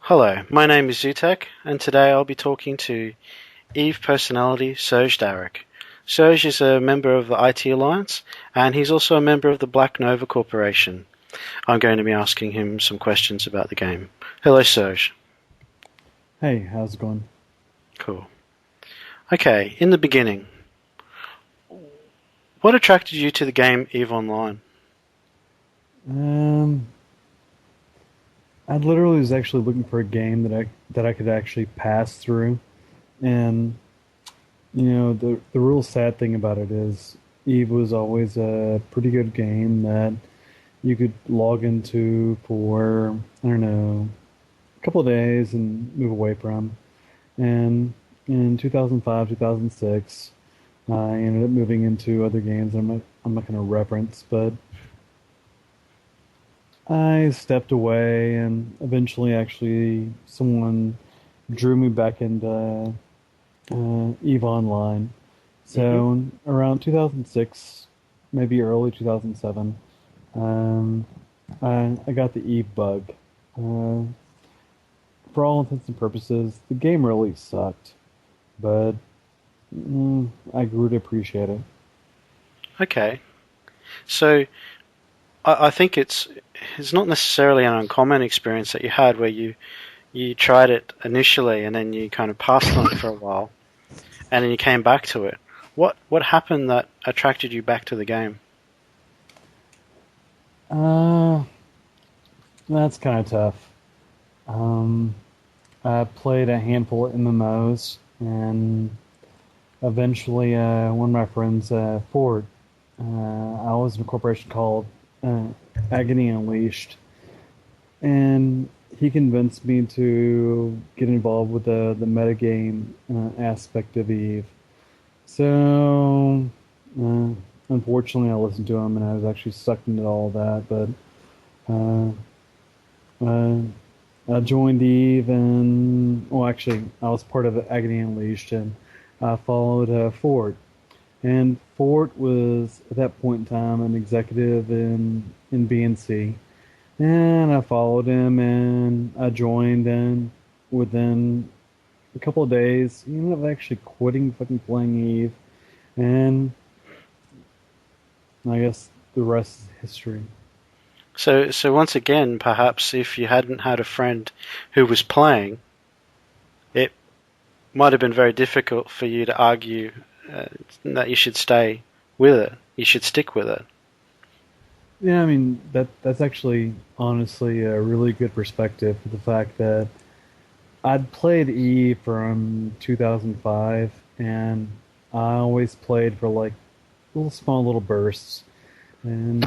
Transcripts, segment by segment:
Hello, my name is Xutech, and today I'll be talking to Eve personality Serj Darek. Serj is a member of the IT Alliance, and he's also a member of the Black Nova Corporation. I'm going to be asking him some questions about the game. Hello, Serj. Hey, how's it going? Cool. Okay, in the beginning, what attracted you to the game Eve Online? Um, I literally was actually looking for a game that I could actually pass through, and the real sad thing about it is Eve was always a pretty good game that you could log into for I don't know a couple of days and move away from. And in 2005, 2006, I ended up moving into other games. I'm not going to reference, but I stepped away, and eventually, actually, someone drew me back into Eve Online. Hmm. So around 2006, maybe early 2007, um, I got the Eve bug. Uh, for all intents and purposes, the game really sucked, but I grew to appreciate it. Okay, so I think it's not necessarily an uncommon experience that you had where you tried it initially and then you kind of passed on it for a while and then you came back to it. What happened that attracted you back to the game? Uh, that's kind of tough. Um, I played a handful of MMOs, and eventually, one of my friends, Ford, I was in a corporation called uh, Agony Unleashed, and he convinced me to get involved with the metagame aspect of Eve. So, uh, unfortunately, I listened to him, and I was actually sucked into all that. But uh, uh, I joined Eve, and well, actually, I was part of Agony Unleashed, and I followed Ford. And Fort was at that point in time an executive in BNC, and I followed him and I joined. And within a couple of days, he ended up actually quitting fucking playing Eve, and I guess the rest is history. So once again, perhaps if you hadn't had a friend who was playing, it might have been very difficult for you to argue that you should stay with it. You should stick with it. Yeah, I mean that's actually honestly a really good perspective for the fact that I'd played Eve from 2005, and I always played for like little small little bursts, and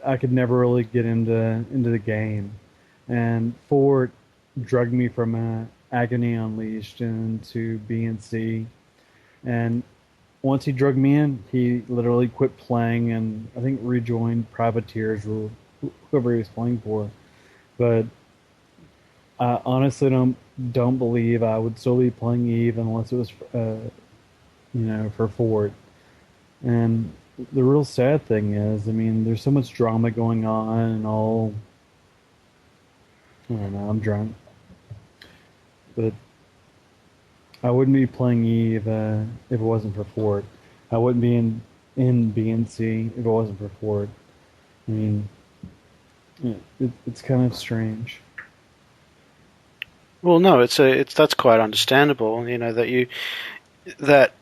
I could never really get into the game. And Ford drugged me from Agony Unleashed into BNC, and once he drugged me in, he literally quit playing and I think rejoined Privateers or whoever he was playing for. But I honestly don't believe I would still be playing Eve unless it was for Ford. And the real sad thing is, I mean, there's so much drama going on and all. I don't know. I'm drunk, but I wouldn't be playing Eve if it wasn't for Ford. I wouldn't be in BNC if it wasn't for Ford. I mean, it's kind of strange. Well, no, it's that's quite understandable. You know that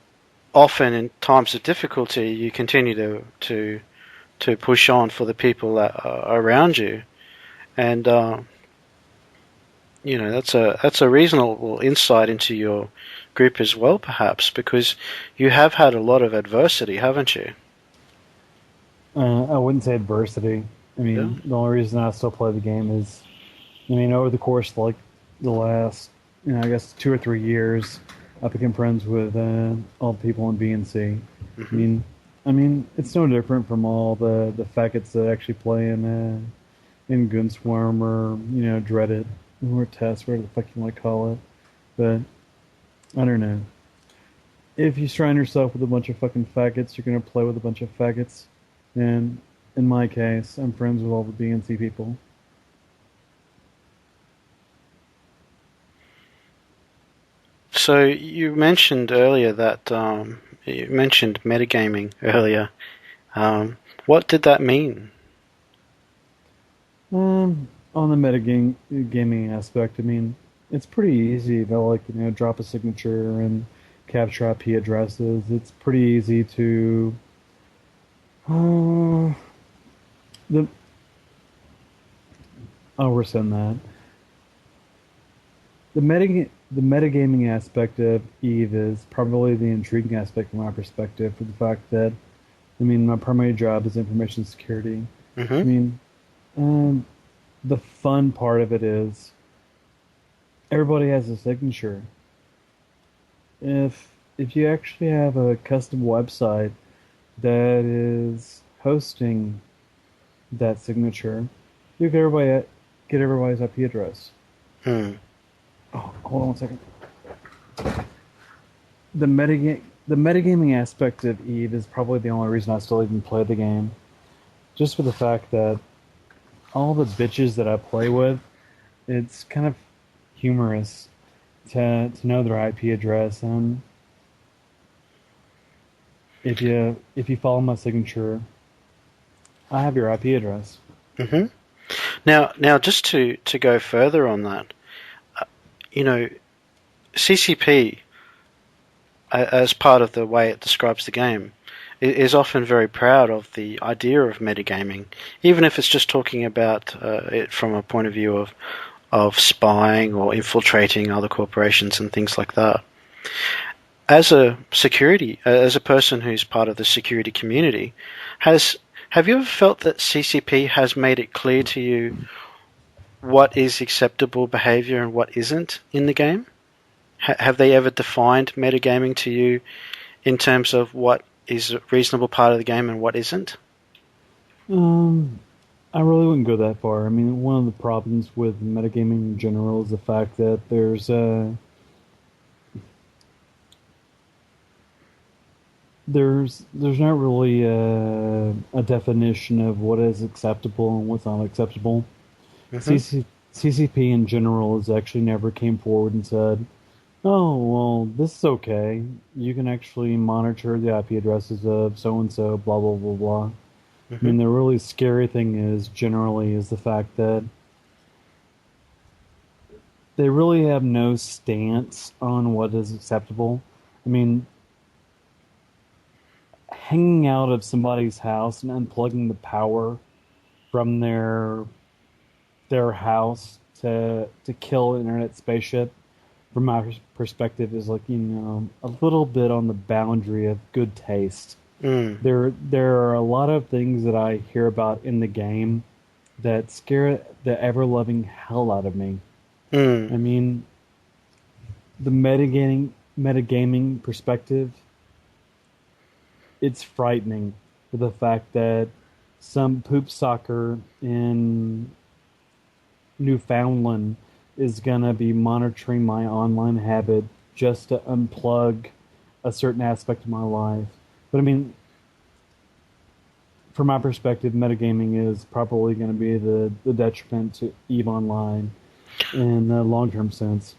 often in times of difficulty you continue to push on for the people that are around you, and that's a reasonable insight into your group as well, perhaps because you have had a lot of adversity, haven't you? I wouldn't say adversity. I Yeah. mean, the only reason I still play the game is, I mean, over the course of like the last, I guess 2 or 3 years, I became friends with all the people in BNC. I Hmm. mean, I mean, it's no different from all the faggots that actually play in Gunswarm or Dreaded or Test, whatever the fuck you want to call it. But I don't know. If you surround yourself with a bunch of fucking faggots, you're gonna play with a bunch of faggots. And in my case, I'm friends with all the BNC people. So you mentioned earlier that you mentioned metagaming earlier. What did that mean? On the metagame gaming aspect, I mean, it's pretty easy to like drop a signature and capture IP addresses. It's pretty easy to uh, the I'll resend that. The metagaming aspect of Eve is probably the intriguing aspect from my perspective, for the fact that I mean my primary job is information security. I Mm-hmm. mean, um, the fun part of it is everybody has a signature. If you actually have a custom website that is hosting that signature, you get everybody's IP address. Hmm. Oh, hold on one second. The metagaming aspect of Eve is probably the only reason I still even play the game. Just for the fact that all the bitches that I play with, it's kind of humorous to know their IP address, and if you follow my signature, I have your IP address. Mm-hmm. Now, just to go further on that, you know, CCP, as part of the way it describes the game, is often very proud of the idea of metagaming, even if it's just talking about it from a point of view of spying or infiltrating other corporations and things like that. As a person who's part of the security community, has have you ever felt that CCP has made it clear to you what is acceptable behavior and what isn't in the game? Have they ever defined metagaming to you in terms of what is a reasonable part of the game and what isn't? Um, I really wouldn't go that far. I mean, one of the problems with metagaming in general is the fact that there's not really a definition of what is acceptable and what's not acceptable. Hmm. CCP in general has actually never came forward and said, "Oh, well, this is okay. You can actually monitor the IP addresses of so and so, blah blah blah blah." I Hmm. mean, the really scary thing is generally is the fact that they really have no stance on what is acceptable. I mean, hanging out of somebody's house and unplugging the power from their house to kill an internet spaceship, from my perspective, is like a little bit on the boundary of good taste. Mm. There are a lot of things that I hear about in the game that scare the ever loving hell out of me. Mm. I mean, the metagaming perspective, it's frightening for the fact that some poop soccer in Newfoundland is gonna be monitoring my online habit just to unplug a certain aspect of my life. But I mean, from my perspective, metagaming is probably going to be the detriment to Eve Online in the long term sense.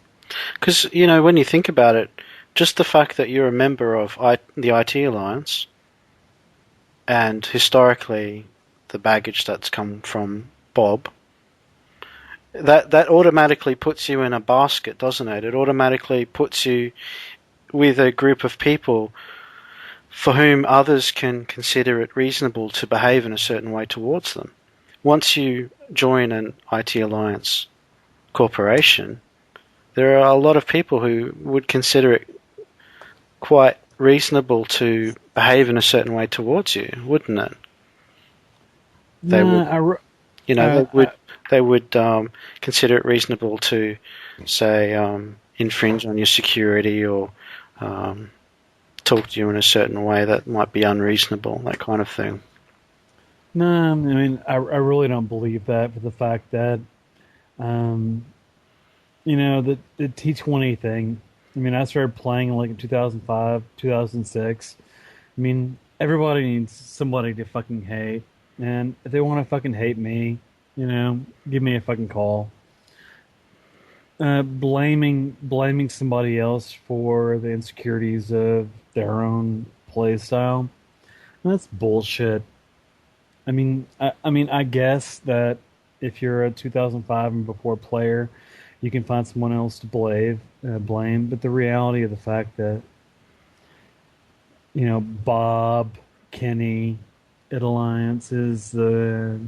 Because, when you think about it, just the fact that you're a member of the IT Alliance and historically the baggage that's come from Bob, that automatically puts you in a basket, doesn't it? It automatically puts you with a group of people for whom others can consider it reasonable to behave in a certain way towards them. Once you join an IT Alliance corporation, there are a lot of people who would consider it quite reasonable to behave in a certain way towards you, wouldn't it? They would, Nah, I, re- they would, I they would consider it reasonable to, say, infringe on your security or um, talk to you in a certain way that might be unreasonable, that kind of thing. nah, I mean, I really don't believe that, for the fact that um, the T20 thing. I mean, I started playing like in 2005, 2006. I mean, everybody needs somebody to fucking hate, and if they want to fucking hate me, give me a fucking call. blaming somebody else for the insecurities of their own play style. That's bullshit. I guess that if you're a 2005 and before player, you can find someone else to blame. But the reality of the fact that Bob, Kenny, Ed Alliance is the